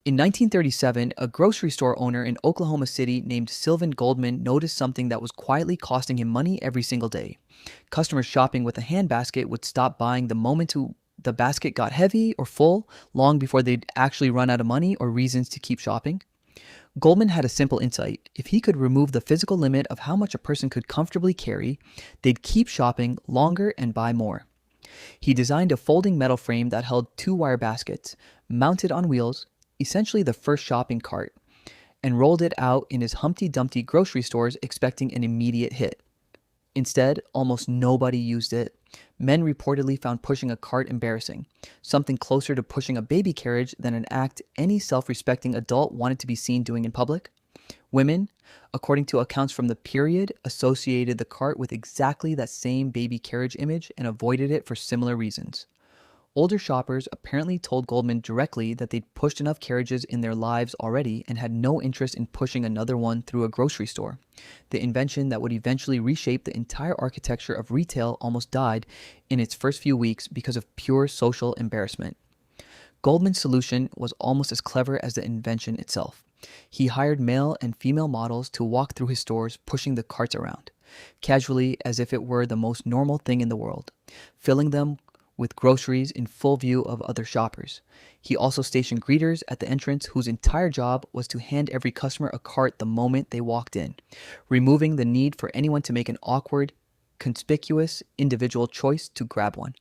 In 1937, a grocery store owner in Oklahoma City named Sylvan Goldman noticed something that was quietly costing him money every single day. Customers shopping with a handbasket would stop buying the moment the basket got heavy or full, long before they'd actually run out of money or reasons to keep shopping. Goldman had a simple insight. If he could remove the physical limit of how much a person could comfortably carry, they'd keep shopping longer and buy more. He designed a folding metal frame that held two wire baskets, mounted on wheels, essentially the first shopping cart, and rolled it out in his Humpty Dumpty grocery stores expecting an immediate hit. Instead, almost nobody used it. Men reportedly found pushing a cart embarrassing, something closer to pushing a baby carriage than an act any self-respecting adult wanted to be seen doing in public. Women, according to accounts from the period, associated the cart with exactly that same baby carriage image and avoided it for similar reasons. Older shoppers apparently told Goldman directly that they'd pushed enough carriages in their lives already and had no interest in pushing another one through a grocery store. The invention that would eventually reshape the entire architecture of retail almost died in its first few weeks because of pure social embarrassment. Goldman's solution was almost as clever as the invention itself. He hired male and female models to walk through his stores pushing the carts around, casually as if it were the most normal thing in the world, filling them with groceries in full view of other shoppers. He also stationed greeters at the entrance whose entire job was to hand every customer a cart the moment they walked in, removing the need for anyone to make an awkward, conspicuous individual choice to grab one.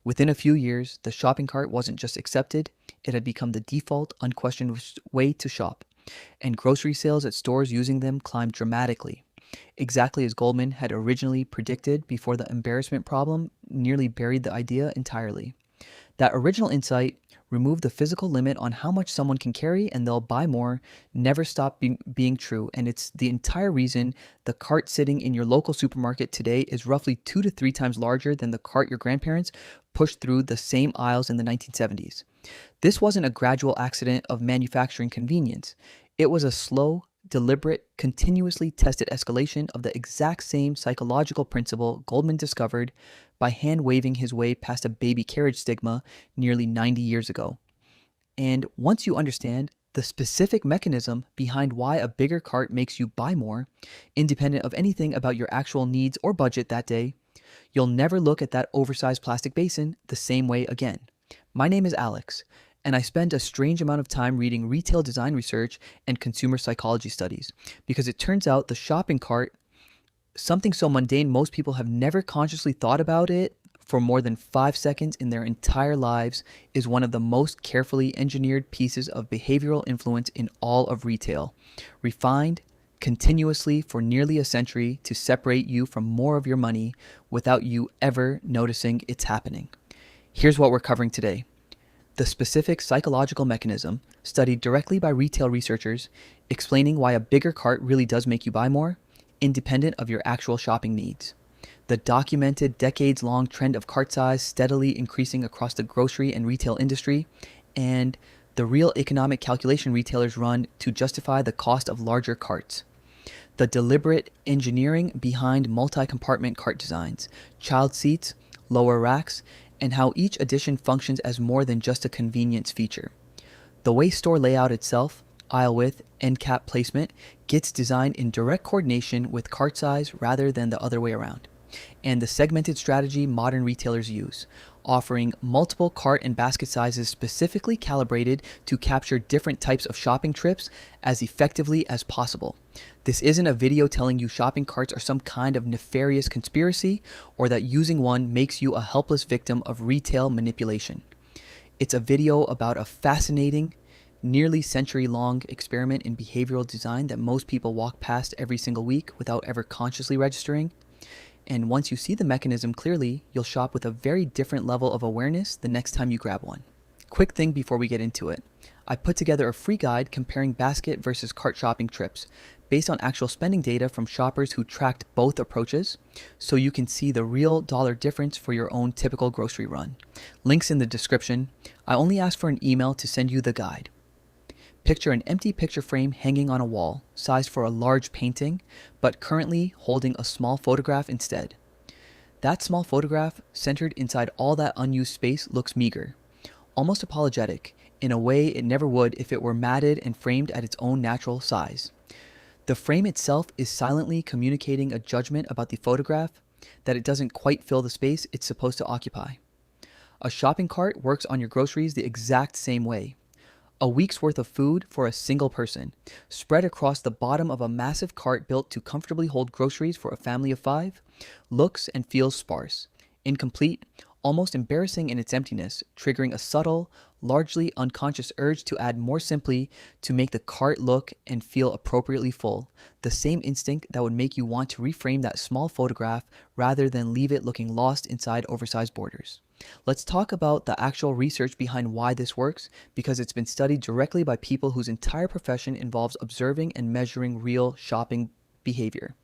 Within a few years, the shopping cart wasn't just accepted, it had become the default, unquestioned way to shop, and grocery sales at stores using them climbed dramatically, exactly as Goldman had originally predicted before the embarrassment problem nearly buried the idea entirely. That original insight, remove the physical limit on how much someone can carry and they'll buy more, never stopped being true, and it's the entire reason the cart sitting in your local supermarket today is roughly 2 to 3 times larger than the cart your grandparents pushed through the same aisles in the 1970s. This wasn't a gradual accident of manufacturing convenience. It was a slow, deliberate, continuously tested escalation of the exact same psychological principle Goldman discovered by hand-waving his way past a baby carriage stigma nearly 90 years ago. And once you understand the specific mechanism behind why a bigger cart makes you buy more, independent of anything about your actual needs or budget that day, you'll never look at that oversized plastic basin the same way again. My name is Alex, and I spend a strange amount of time reading retail design research and consumer psychology studies, because it turns out the shopping cart, something so mundane most people have never consciously thought about it for more than 5 seconds in their entire lives, is one of the most carefully engineered pieces of behavioral influence in all of retail, refined continuously for nearly a century to separate you from more of your money without you ever noticing it's happening. Here's what we're covering today. The specific psychological mechanism, studied directly by retail researchers, explaining why a bigger cart really does make you buy more, independent of your actual shopping needs. The documented decades-long trend of cart size steadily increasing across the grocery and retail industry, and the real economic calculation retailers run to justify the cost of larger carts. The deliberate engineering behind multi-compartment cart designs, child seats, lower racks, and how each addition functions as more than just a convenience feature. The way store layout itself, aisle width, end cap placement, gets designed in direct coordination with cart size rather than the other way around. And the segmented strategy modern retailers use, offering multiple cart and basket sizes specifically calibrated to capture different types of shopping trips as effectively as possible. This isn't a video telling you shopping carts are some kind of nefarious conspiracy or that using one makes you a helpless victim of retail manipulation. It's a video about a fascinating, nearly century-long experiment in behavioral design that most people walk past every single week without ever consciously registering. And once you see the mechanism clearly, you'll shop with a very different level of awareness the next time you grab one. Quick thing before we get into it. I put together a free guide comparing basket versus cart shopping trips based on actual spending data from shoppers who tracked both approaches, so you can see the real dollar difference for your own typical grocery run. Links in the description. I only ask for an email to send you the guide. Picture an empty picture frame hanging on a wall, sized for a large painting, but currently holding a small photograph instead. That small photograph, centered inside all that unused space, looks meager, almost apologetic, in a way it never would if it were matted and framed at its own natural size. The frame itself is silently communicating a judgment about the photograph, that it doesn't quite fill the space it's supposed to occupy. A shopping cart works on your groceries the exact same way. A week's worth of food for a single person, spread across the bottom of a massive cart built to comfortably hold groceries for a family of 5, looks and feels sparse, incomplete, almost embarrassing in its emptiness, triggering a subtle, largely unconscious urge to add more simply to make the cart look and feel appropriately full, the same instinct that would make you want to reframe that small photograph rather than leave it looking lost inside oversized borders. Let's talk about the actual research behind why this works, because it's been studied directly by people whose entire profession involves observing and measuring real shopping behavior.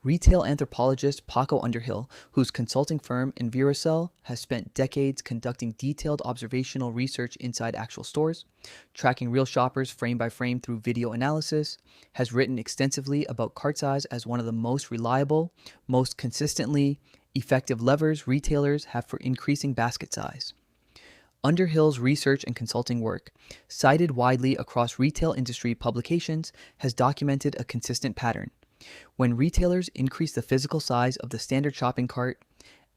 Retail anthropologist Paco Underhill, whose consulting firm Envirocell has spent decades conducting detailed observational research inside actual stores, tracking real shoppers frame by frame through video analysis, has written extensively about cart size as one of the most reliable, most consistently effective levers retailers have for increasing basket size. Underhill's research and consulting work, cited widely across retail industry publications, has documented a consistent pattern. When retailers increase the physical size of the standard shopping cart,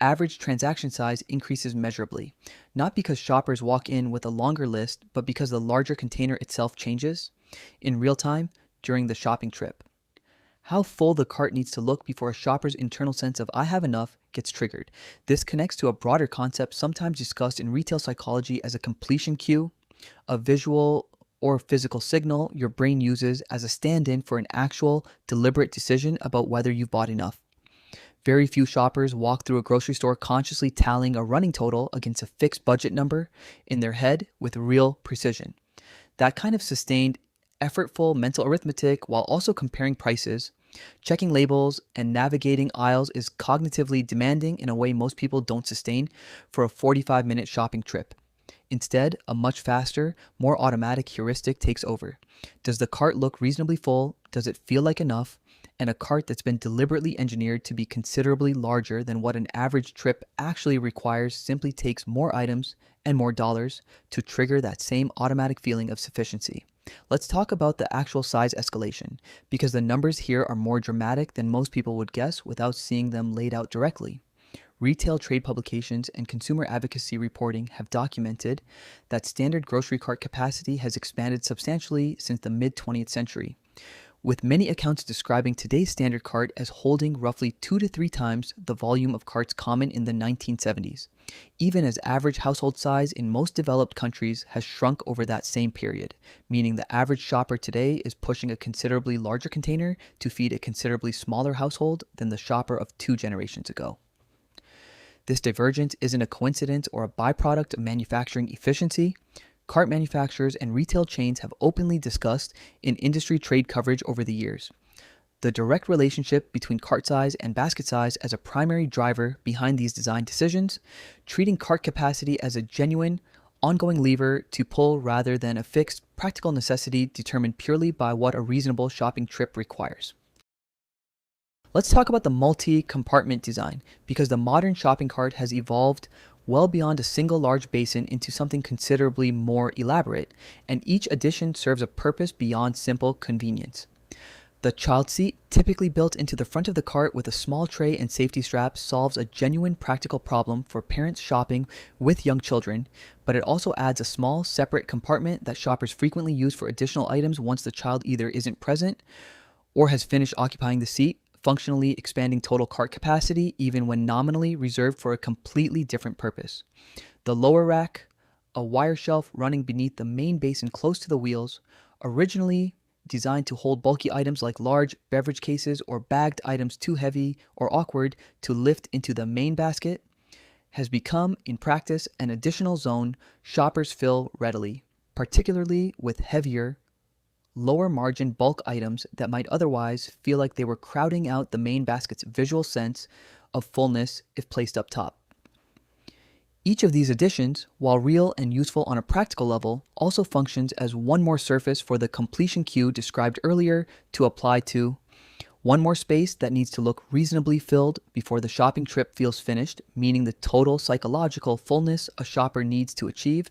average transaction size increases measurably, not because shoppers walk in with a longer list, but because the larger container itself changes in real time during the shopping trip. How full the cart needs to look before a shopper's internal sense of "I have enough" gets triggered. This connects to a broader concept sometimes discussed in retail psychology as a completion cue, a visual or physical signal your brain uses as a stand-in for an actual, deliberate decision about whether you've bought enough. Very few shoppers walk through a grocery store consciously tallying a running total against a fixed budget number in their head with real precision. That kind of sustained, effortful mental arithmetic while also comparing prices, checking labels, and navigating aisles is cognitively demanding in a way most people don't sustain for a 45-minute shopping trip. Instead, a much faster, more automatic heuristic takes over. Does the cart look reasonably full? Does it feel like enough? And a cart that's been deliberately engineered to be considerably larger than what an average trip actually requires simply takes more items and more dollars to trigger that same automatic feeling of sufficiency. Let's talk about the actual size escalation, because the numbers here are more dramatic than most people would guess without seeing them laid out directly. Retail trade publications and consumer advocacy reporting have documented that standard grocery cart capacity has expanded substantially since the mid-20th century, with many accounts describing today's standard cart as holding roughly 2 to 3 times the volume of carts common in the 1970s, even as average household size in most developed countries has shrunk over that same period, meaning the average shopper today is pushing a considerably larger container to feed a considerably smaller household than the shopper of 2 generations ago. This divergence isn't a coincidence or a byproduct of manufacturing efficiency. Cart manufacturers and retail chains have openly discussed in industry trade coverage over the years the direct relationship between cart size and basket size as a primary driver behind these design decisions, treating cart capacity as a genuine, ongoing lever to pull rather than a fixed, practical necessity determined purely by what a reasonable shopping trip requires. Let's talk about the multi-compartment design, because the modern shopping cart has evolved well beyond a single large basin into something considerably more elaborate, and each addition serves a purpose beyond simple convenience. The child seat, typically built into the front of the cart with a small tray and safety strap, solves a genuine practical problem for parents shopping with young children, but it also adds a small, separate compartment that shoppers frequently use for additional items once the child either isn't present or has finished occupying the seat, functionally expanding total cart capacity even when nominally reserved for a completely different purpose. The lower rack, a wire shelf running beneath the main basin close to the wheels, originally designed to hold bulky items like large beverage cases or bagged items too heavy or awkward to lift into the main basket, has become, in practice, an additional zone shoppers fill readily, particularly with heavier, lower margin bulk items that might otherwise feel like they were crowding out the main basket's visual sense of fullness if placed up top. Each of these additions, while real and useful on a practical level, also functions as one more surface for the completion cue described earlier to apply to One more space that needs to look reasonably filled before the shopping trip feels finished, meaning the total psychological fullness a shopper needs to achieve,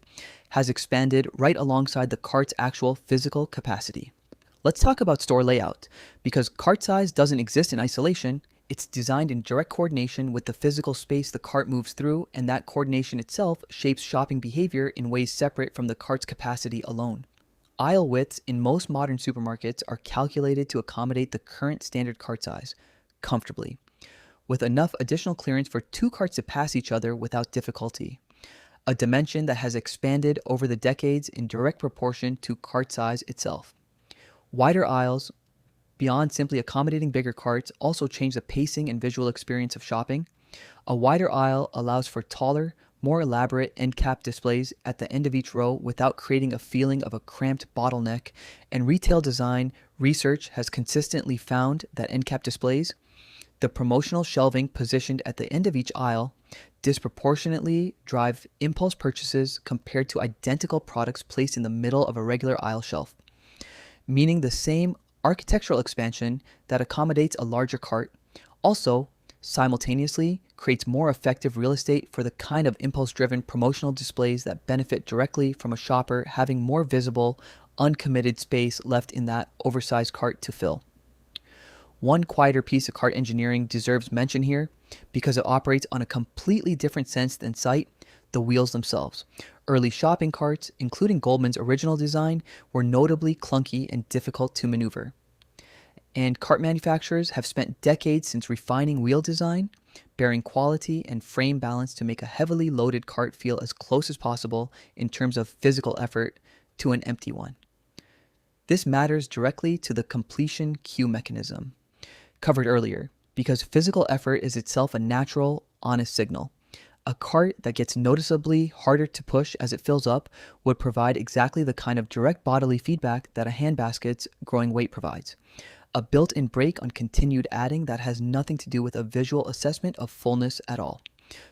has expanded right alongside the cart's actual physical capacity. Let's talk about store layout. Because cart size doesn't exist in isolation, it's designed in direct coordination with the physical space the cart moves through, and that coordination itself shapes shopping behavior in ways separate from the cart's capacity alone. Aisle widths in most modern supermarkets are calculated to accommodate the current standard cart size comfortably, with enough additional clearance for two carts to pass each other without difficulty, a dimension that has expanded over the decades in direct proportion to cart size itself. Wider aisles, beyond simply accommodating bigger carts, also change the pacing and visual experience of shopping. A wider aisle allows for taller, more elaborate end cap displays at the end of each row without creating a feeling of a cramped bottleneck, and retail design research has consistently found that end cap displays, the promotional shelving positioned at the end of each aisle, disproportionately drive impulse purchases compared to identical products placed in the middle of a regular aisle shelf, meaning the same architectural expansion that accommodates a larger cart also simultaneously creates more effective real estate for the kind of impulse-driven promotional displays that benefit directly from a shopper having more visible, uncommitted space left in that oversized cart to fill. One quieter piece of cart engineering deserves mention here because it operates on a completely different sense than sight: the wheels themselves. Early shopping carts, including Goldman's original design, were notably clunky and difficult to maneuver. And cart manufacturers have spent decades since refining wheel design, bearing quality and frame balance to make a heavily loaded cart feel as close as possible in terms of physical effort to an empty one. This matters directly to the completion queue mechanism, covered earlier, because physical effort is itself a natural, honest signal. A cart that gets noticeably harder to push as it fills up would provide exactly the kind of direct bodily feedback that a handbasket's growing weight provides. A built-in brake on continued adding that has nothing to do with a visual assessment of fullness at all.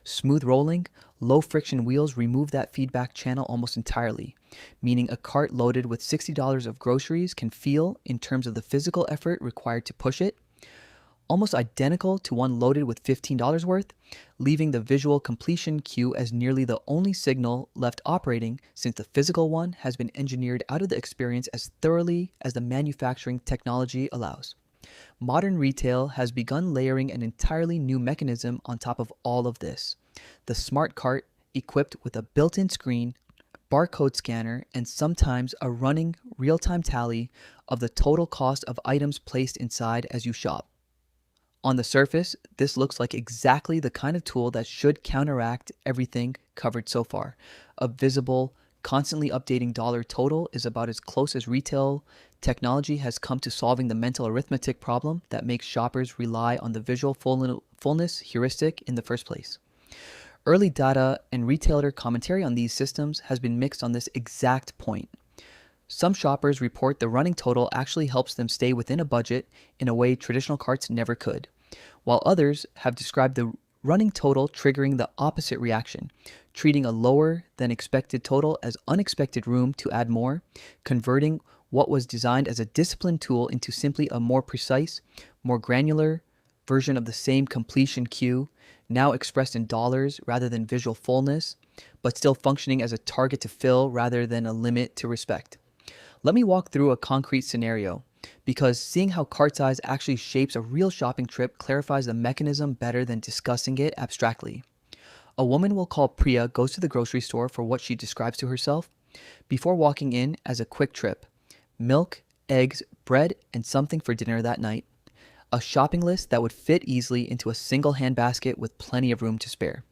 Smooth rolling, low-friction wheels remove that feedback channel almost entirely, meaning a cart loaded with $60 of groceries can feel, in terms of the physical effort required to push it, almost identical to one loaded with $15 worth, leaving the visual completion queue as nearly the only signal left operating, since the physical one has been engineered out of the experience as thoroughly as the manufacturing technology allows. Modern retail has begun layering an entirely new mechanism on top of all of this: the smart cart, equipped with a built-in screen, barcode scanner, and sometimes a running real-time tally of the total cost of items placed inside as you shop. On the surface, this looks like exactly the kind of tool that should counteract everything covered so far. A visible, constantly updating dollar total is about as close as retail technology has come to solving the mental arithmetic problem that makes shoppers rely on the visual fullness heuristic in the first place. Early data and retailer commentary on these systems has been mixed on this exact point. Some shoppers report the running total actually helps them stay within a budget in a way traditional carts never could, while others have described the running total triggering the opposite reaction, treating a lower than expected total as unexpected room to add more, converting what was designed as a discipline tool into simply a more precise, more granular version of the same completion queue, now expressed in dollars rather than visual fullness, but still functioning as a target to fill rather than a limit to respect. Let me walk through a concrete scenario, because seeing how cart size actually shapes a real shopping trip clarifies the mechanism better than discussing it abstractly. A woman we'll call Priya goes to the grocery store for what she describes to herself before walking in as a quick trip: milk, eggs, bread, and something for dinner that night. A shopping list that would fit easily into a single handbasket with plenty of room to spare.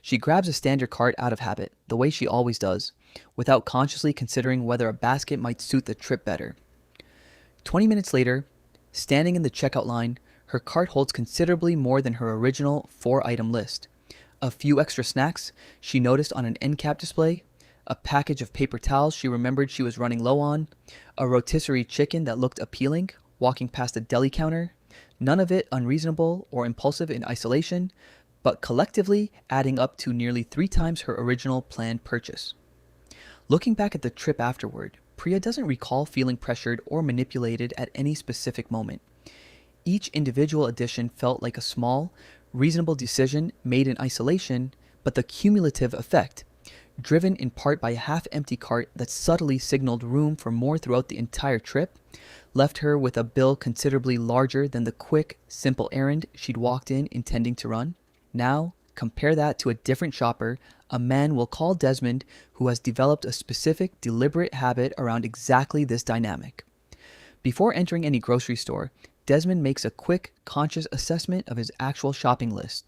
She grabs a standard cart out of habit, the way she always does, without consciously considering whether a basket might suit the trip better. 20 minutes later, standing in the checkout line, her cart holds considerably more than her original 4-item list. A few extra snacks she noticed on an end cap display, a package of paper towels she remembered she was running low on, a rotisserie chicken that looked appealing walking past a deli counter, none of it unreasonable or impulsive in isolation, but collectively adding up to nearly 3 times her original planned purchase. Looking back at the trip afterward, Priya doesn't recall feeling pressured or manipulated at any specific moment. Each individual addition felt like a small, reasonable decision made in isolation, but the cumulative effect, driven in part by a half-empty cart that subtly signaled room for more throughout the entire trip, left her with a bill considerably larger than the quick, simple errand she'd walked in intending to run. Now, compare that to a different shopper, a man we'll call Desmond, who has developed a specific, deliberate habit around exactly this dynamic. Before entering any grocery store, Desmond makes a quick, conscious assessment of his actual shopping list,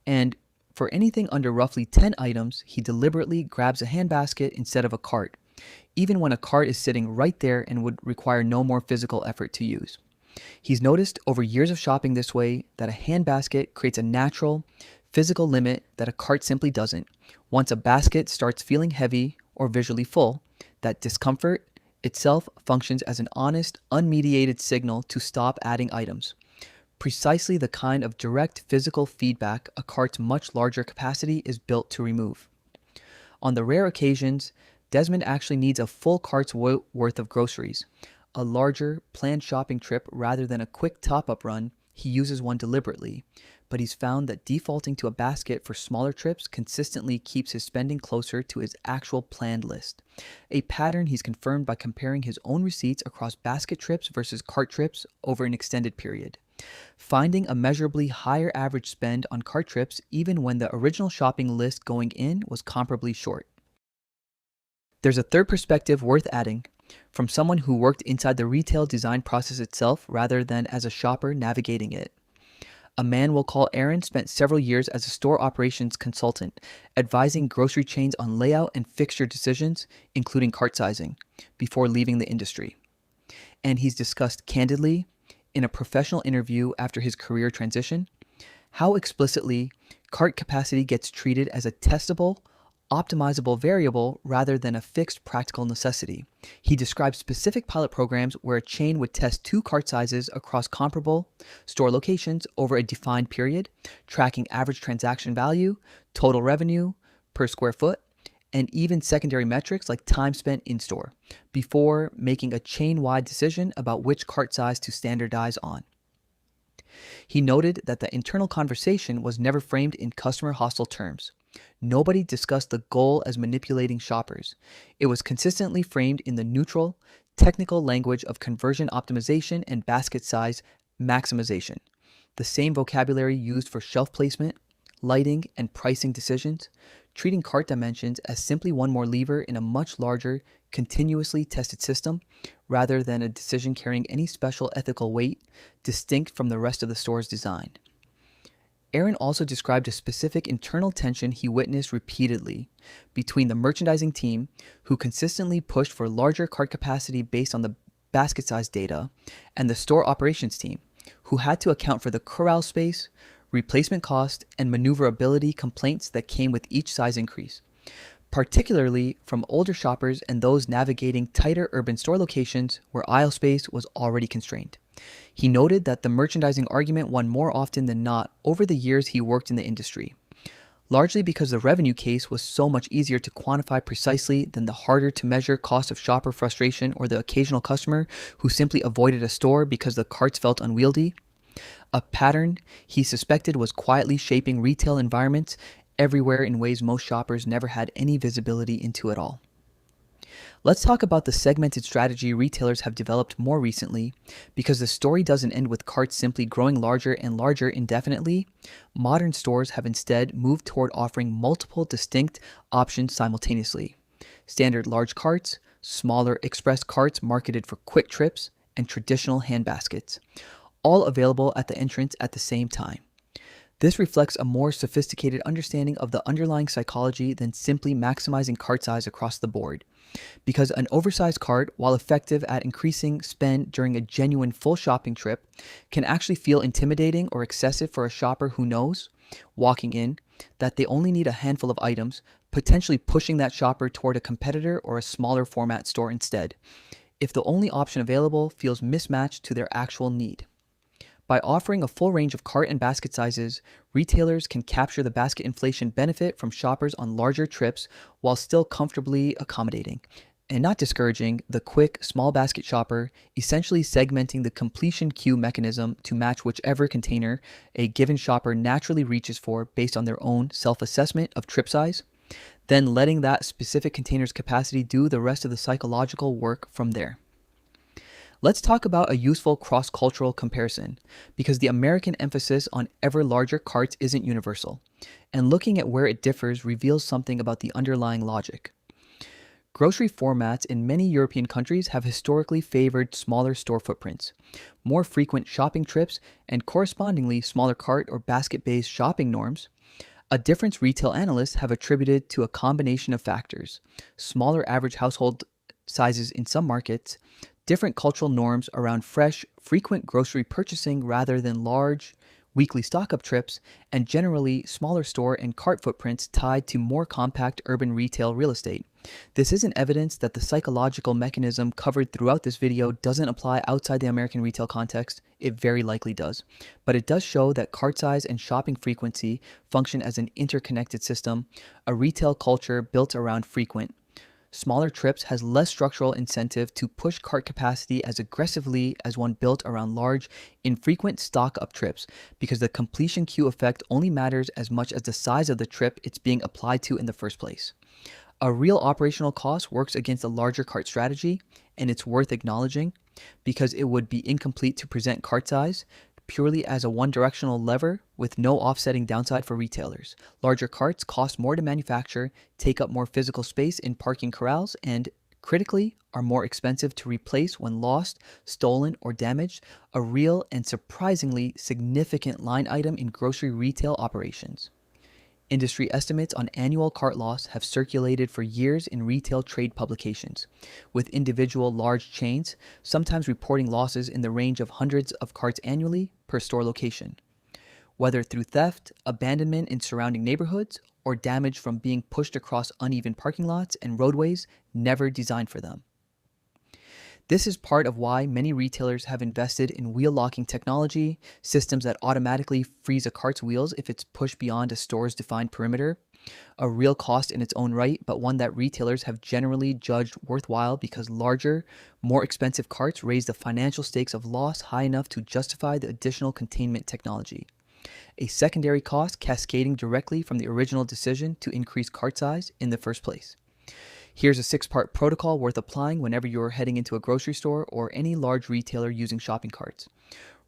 and for anything under roughly 10 items, he deliberately grabs a handbasket instead of a cart, even when a cart is sitting right there and would require no more physical effort to use. He's noticed over years of shopping this way that a handbasket creates a natural, physical limit that a cart simply doesn't. Once a basket starts feeling heavy or visually full, that discomfort itself functions as an honest, unmediated signal to stop adding items. Precisely the kind of direct physical feedback a cart's much larger capacity is built to remove. On the rare occasions, Desmond actually needs a full cart's worth of groceries. A larger, planned shopping trip rather than a quick top-up run, he uses one deliberately, but he's found that defaulting to a basket for smaller trips consistently keeps his spending closer to his actual planned list, a pattern he's confirmed by comparing his own receipts across basket trips versus cart trips over an extended period, finding a measurably higher average spend on cart trips even when the original shopping list going in was comparably short. There's a third perspective worth adding, from someone who worked inside the retail design process itself rather than as a shopper navigating it. A man we'll call Aaron spent several years as a store operations consultant, advising grocery chains on layout and fixture decisions, including cart sizing, before leaving the industry. And he's discussed candidly, in a professional interview after his career transition, how explicitly cart capacity gets treated as a testable, optimizable variable rather than a fixed practical necessity. He describes specific pilot programs where a chain would test two cart sizes across comparable store locations over a defined period, tracking average transaction value, total revenue per square foot, and even secondary metrics like time spent in store, before making a chain-wide decision about which cart size to standardize on. He noted that the internal conversation was never framed in customer hostile terms. Nobody discussed the goal as manipulating shoppers. It was consistently framed in the neutral, technical language of conversion optimization and basket size maximization, the same vocabulary used for shelf placement, lighting, and pricing decisions, treating cart dimensions as simply one more lever in a much larger, continuously tested system, rather than a decision carrying any special ethical weight distinct from the rest of the store's design. Aaron also described a specific internal tension he witnessed repeatedly between the merchandising team, who consistently pushed for larger cart capacity based on the basket size data, and the store operations team, who had to account for the corral space, replacement cost, and maneuverability complaints that came with each size increase, particularly from older shoppers and those navigating tighter urban store locations where aisle space was already constrained. He noted that the merchandising argument won more often than not over the years he worked in the industry, largely because the revenue case was so much easier to quantify precisely than the harder to measure cost of shopper frustration or the occasional customer who simply avoided a store because the carts felt unwieldy, a pattern he suspected was quietly shaping retail environments everywhere in ways most shoppers never had any visibility into at all. Let's talk about the segmented strategy retailers have developed more recently, because the story doesn't end with carts simply growing larger and larger indefinitely. Modern stores have instead moved toward offering multiple distinct options simultaneously. Standard large carts, smaller express carts marketed for quick trips, and traditional hand baskets, all available at the entrance at the same time. This reflects a more sophisticated understanding of the underlying psychology than simply maximizing cart size across the board. Because an oversized cart, while effective at increasing spend during a genuine full shopping trip, can actually feel intimidating or excessive for a shopper who knows, walking in, that they only need a handful of items, potentially pushing that shopper toward a competitor or a smaller format store instead, if the only option available feels mismatched to their actual need. By offering a full range of cart and basket sizes, retailers can capture the basket inflation benefit from shoppers on larger trips while still comfortably accommodating and not discouraging, the quick, small basket shopper, essentially segmenting the completion queue mechanism to match whichever container a given shopper naturally reaches for based on their own self assessment of trip size, then letting that specific container's capacity do the rest of the psychological work from there. Let's talk about a useful cross-cultural comparison, because the American emphasis on ever larger carts isn't universal, and looking at where it differs reveals something about the underlying logic. Grocery formats in many European countries have historically favored smaller store footprints, more frequent shopping trips, and correspondingly smaller cart or basket-based shopping norms. A difference retail analysts have attributed to a combination of factors: smaller average household sizes in some markets, different cultural norms around fresh, frequent grocery purchasing rather than large, weekly stock-up trips, and generally smaller store and cart footprints tied to more compact urban retail real estate. This isn't evidence that the psychological mechanism covered throughout this video doesn't apply outside the American retail context. It very likely does. But it does show that cart size and shopping frequency function as an interconnected system, a retail culture built around frequent. Smaller trips has less structural incentive to push cart capacity as aggressively as one built around large, infrequent stock-up trips, because the completion queue effect only matters as much as the size of the trip it's being applied to in the first place. A real operational cost works against a larger cart strategy, and it's worth acknowledging, because it would be incomplete to present cart size purely as a one-directional lever with no offsetting downside for retailers. Larger carts cost more to manufacture, take up more physical space in parking corrals, and, critically, are more expensive to replace when lost, stolen, or damaged, a real and surprisingly significant line item in grocery retail operations. Industry estimates on annual cart loss have circulated for years in retail trade publications, with individual large chains sometimes reporting losses in the range of hundreds of carts annually per store location, whether through theft, abandonment in surrounding neighborhoods, or damage from being pushed across uneven parking lots and roadways never designed for them. This is part of why many retailers have invested in wheel locking technology, systems that automatically freeze a cart's wheels if it's pushed beyond a store's defined perimeter, a real cost in its own right, but one that retailers have generally judged worthwhile because larger, more expensive carts raise the financial stakes of loss high enough to justify the additional containment technology. A secondary cost cascading directly from the original decision to increase cart size in the first place. Here's a 6-part protocol worth applying whenever you're heading into a grocery store or any large retailer using shopping carts.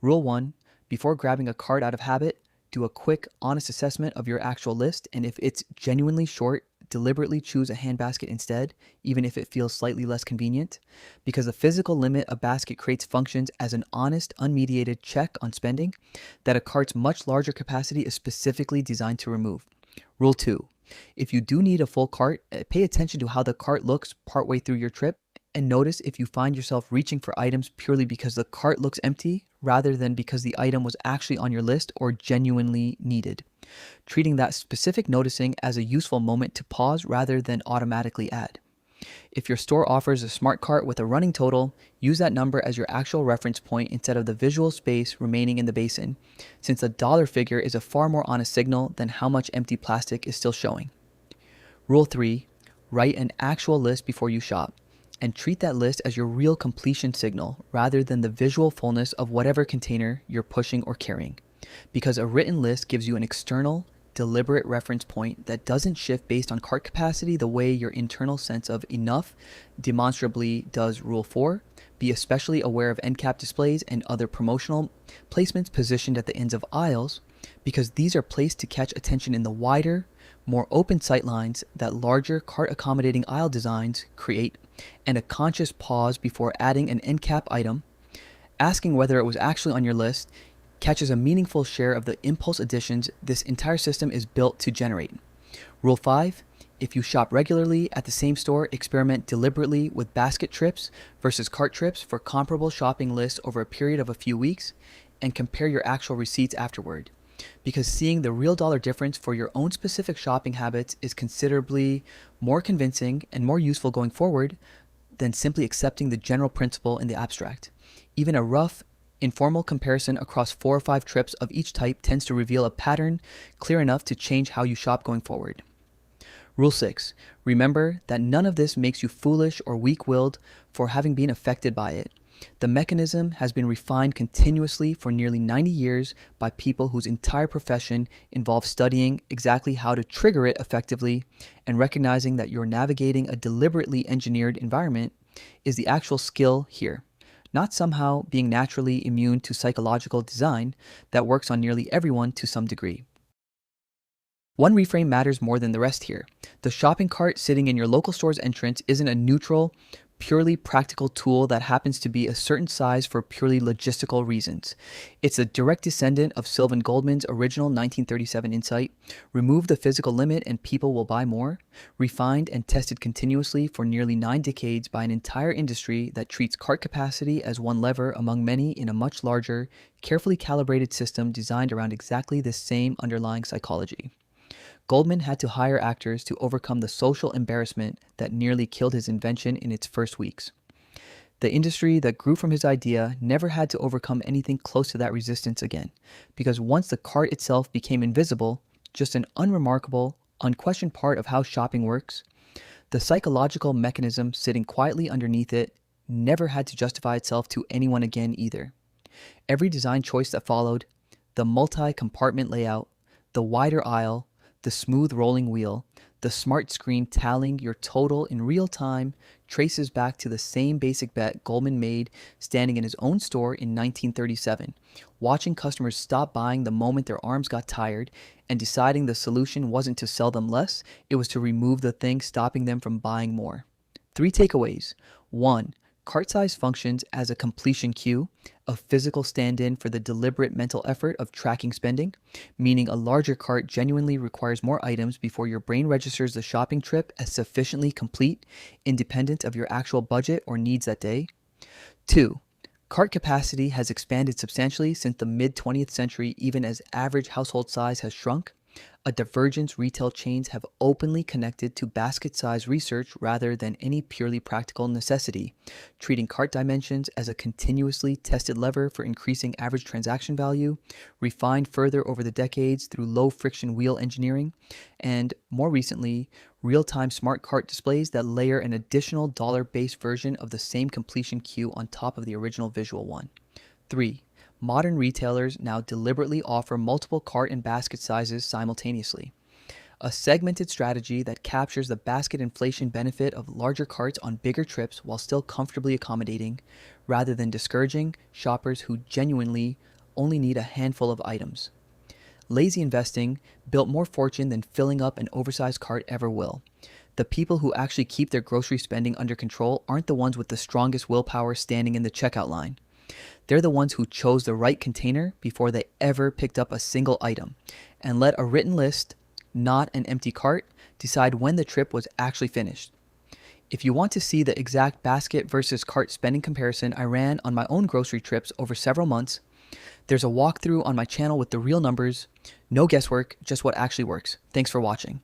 Rule 1. Before grabbing a cart out of habit, do a quick, honest assessment of your actual list, and if it's genuinely short, deliberately choose a handbasket instead, even if it feels slightly less convenient, because the physical limit a basket creates functions as an honest, unmediated check on spending that a cart's much larger capacity is specifically designed to remove. Rule 2. If you do need a full cart, pay attention to how the cart looks partway through your trip, and notice if you find yourself reaching for items purely because the cart looks empty rather than because the item was actually on your list or genuinely needed, treating that specific noticing as a useful moment to pause rather than automatically add. If your store offers a smart cart with a running total, use that number as your actual reference point instead of the visual space remaining in the basin, since the dollar figure is a far more honest signal than how much empty plastic is still showing. Rule 3. Write an actual list before you shop, and treat that list as your real completion signal rather than the visual fullness of whatever container you're pushing or carrying, because a written list gives you an external, deliberate reference point that doesn't shift based on cart capacity the way your internal sense of enough demonstrably does. Rule 4. Be especially aware of end cap displays and other promotional placements positioned at the ends of aisles, because these are placed to catch attention in the wider, more open sight lines that larger cart accommodating aisle designs create, and a conscious pause before adding an end cap item, asking whether it was actually on your list, catches a meaningful share of the impulse additions this entire system is built to generate. Rule 5. If you shop regularly at the same store, experiment deliberately with basket trips versus cart trips for comparable shopping lists over a period of a few weeks, and compare your actual receipts afterward, because seeing the real dollar difference for your own specific shopping habits is considerably more convincing and more useful going forward than simply accepting the general principle in the abstract. Even a rough, informal comparison across 4 or 5 trips of each type tends to reveal a pattern clear enough to change how you shop going forward. Rule 6. Remember that none of this makes you foolish or weak-willed for having been affected by it. The mechanism has been refined continuously for nearly 90 years by people whose entire profession involves studying exactly how to trigger it effectively, and recognizing that you're navigating a deliberately engineered environment is the actual skill here, not somehow being naturally immune to psychological design that works on nearly everyone to some degree. One reframe matters more than the rest here. The shopping cart sitting in your local store's entrance isn't a neutral, purely practical tool that happens to be a certain size for purely logistical reasons. It's a direct descendant of Sylvan Goldman's original 1937 insight: remove the physical limit and people will buy more, refined and tested continuously for nearly 9 decades by an entire industry that treats cart capacity as one lever among many in a much larger, carefully calibrated system designed around exactly this same underlying psychology. Goldman had to hire actors to overcome the social embarrassment that nearly killed his invention in its first weeks. The industry that grew from his idea never had to overcome anything close to that resistance again, because once the cart itself became invisible, just an unremarkable, unquestioned part of how shopping works, the psychological mechanism sitting quietly underneath it never had to justify itself to anyone again either. Every design choice that followed, the multi-compartment layout, the wider aisle, the smooth rolling wheel, the smart screen tallying your total in real time, traces back to the same basic bet Goldman made standing in his own store in 1937, watching customers stop buying the moment their arms got tired, and deciding the solution wasn't to sell them less, it was to remove the thing stopping them from buying more. 3 takeaways. 1. Cart size functions as a completion queue, a physical stand-in for the deliberate mental effort of tracking spending, meaning a larger cart genuinely requires more items before your brain registers the shopping trip as sufficiently complete, independent of your actual budget or needs that day. 2. Cart capacity has expanded substantially since the mid-20th century, even as average household size has shrunk. A divergence retail chains have openly connected to basket size research rather than any purely practical necessity, treating cart dimensions as a continuously tested lever for increasing average transaction value, refined further over the decades through low-friction wheel engineering, and, more recently, real-time smart cart displays that layer an additional dollar-based version of the same completion queue on top of the original visual one. 3. Modern retailers now deliberately offer multiple cart and basket sizes simultaneously. A segmented strategy that captures the basket inflation benefit of larger carts on bigger trips while still comfortably accommodating, rather than discouraging shoppers who genuinely only need a handful of items. Lazy investing built more fortune than filling up an oversized cart ever will. The people who actually keep their grocery spending under control aren't the ones with the strongest willpower standing in the checkout line. They're the ones who chose the right container before they ever picked up a single item, and let a written list, not an empty cart, decide when the trip was actually finished. If you want to see the exact basket versus cart spending comparison I ran on my own grocery trips over several months, there's a walkthrough on my channel with the real numbers, no guesswork, just what actually works. Thanks for watching.